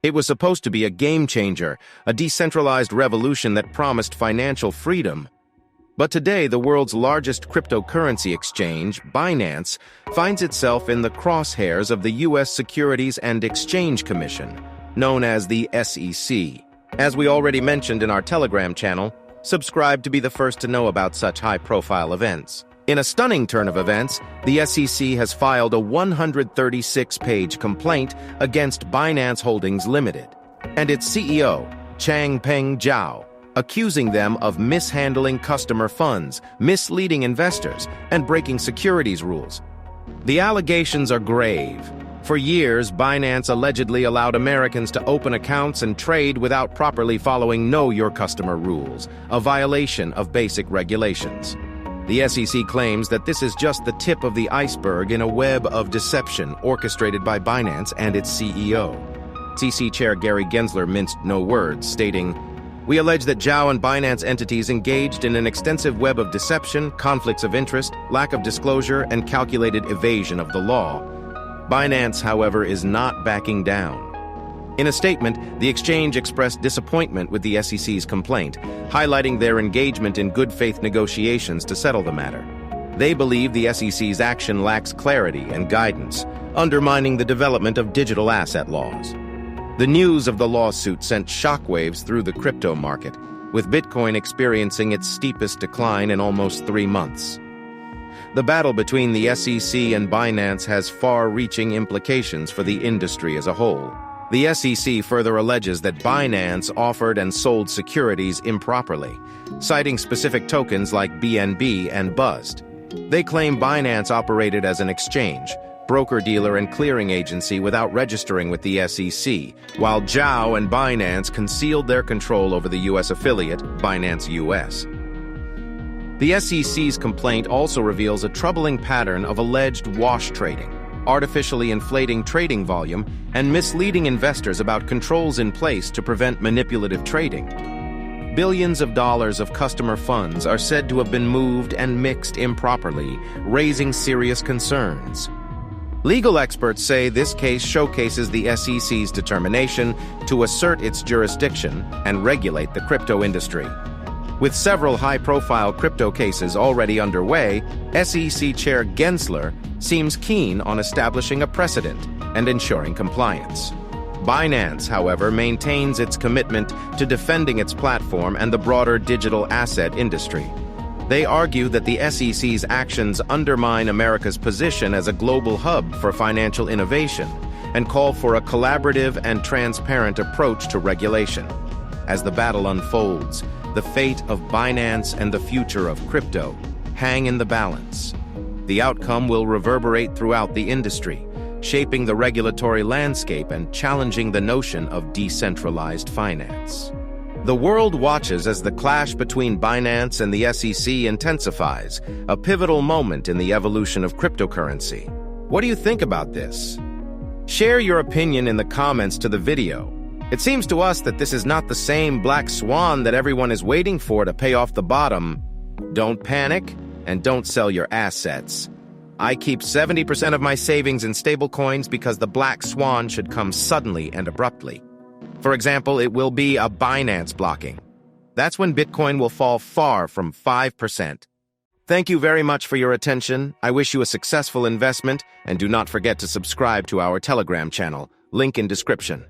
It was supposed to be a game changer, a decentralized revolution that promised financial freedom. But today, the world's largest cryptocurrency exchange, Binance, finds itself in the crosshairs of the U.S. Securities and Exchange Commission, known as the SEC. As we already mentioned in our Telegram channel, subscribe to be the first to know about such high-profile events. In a stunning turn of events, the SEC has filed a 136-page complaint against Binance Holdings Limited and its CEO, Changpeng Zhao, accusing them of mishandling customer funds, misleading investors, and breaking securities rules. The allegations are grave. For years, Binance allegedly allowed Americans to open accounts and trade without properly following Know Your Customer rules, a violation of basic regulations. The SEC claims that this is just the tip of the iceberg in a web of deception orchestrated by Binance and its CEO. SEC Chair Gary Gensler minced no words, stating, "We allege that Zhao and Binance entities engaged in an extensive web of deception, conflicts of interest, lack of disclosure, and calculated evasion of the law." Binance, however, is not backing down. In a statement, the exchange expressed disappointment with the SEC's complaint, highlighting their engagement in good faith negotiations to settle the matter. They believe the SEC's action lacks clarity and guidance, undermining the development of digital asset laws. The news of the lawsuit sent shockwaves through the crypto market, with Bitcoin experiencing its steepest decline in almost 3 months. The battle between the SEC and Binance has far-reaching implications for the industry as a whole. The SEC further alleges that Binance offered and sold securities improperly, citing specific tokens like BNB and BUZZed. They claim Binance operated as an exchange, broker-dealer and clearing agency without registering with the SEC, while Zhao and Binance concealed their control over the U.S. affiliate, Binance US. The SEC's complaint also reveals a troubling pattern of alleged wash trading, artificially inflating trading volume, and misleading investors about controls in place to prevent manipulative trading. Billions of dollars of customer funds are said to have been moved and mixed improperly, raising serious concerns. Legal experts say this case showcases the SEC's determination to assert its jurisdiction and regulate the crypto industry. With several high-profile crypto cases already underway, SEC Chair Gensler seems keen on establishing a precedent and ensuring compliance. Binance, however, maintains its commitment to defending its platform and the broader digital asset industry. They argue that the SEC's actions undermine America's position as a global hub for financial innovation and call for a collaborative and transparent approach to regulation. As the battle unfolds, the fate of Binance and the future of crypto hang in the balance. The outcome will reverberate throughout the industry, shaping the regulatory landscape and challenging the notion of decentralized finance. The world watches as the clash between Binance and the SEC intensifies, a pivotal moment in the evolution of cryptocurrency. What do you think about this? Share your opinion in the comments to the video. It seems to us that this is not the same black swan that everyone is waiting for to pay off the bottom. Don't panic and don't sell your assets. I keep 70% of my savings in stablecoins because the black swan should come suddenly and abruptly. For example, it will be a Binance blocking. That's when Bitcoin will fall far from 5%. Thank you very much for your attention. I wish you a successful investment, and do not forget to subscribe to our Telegram channel. Link in description.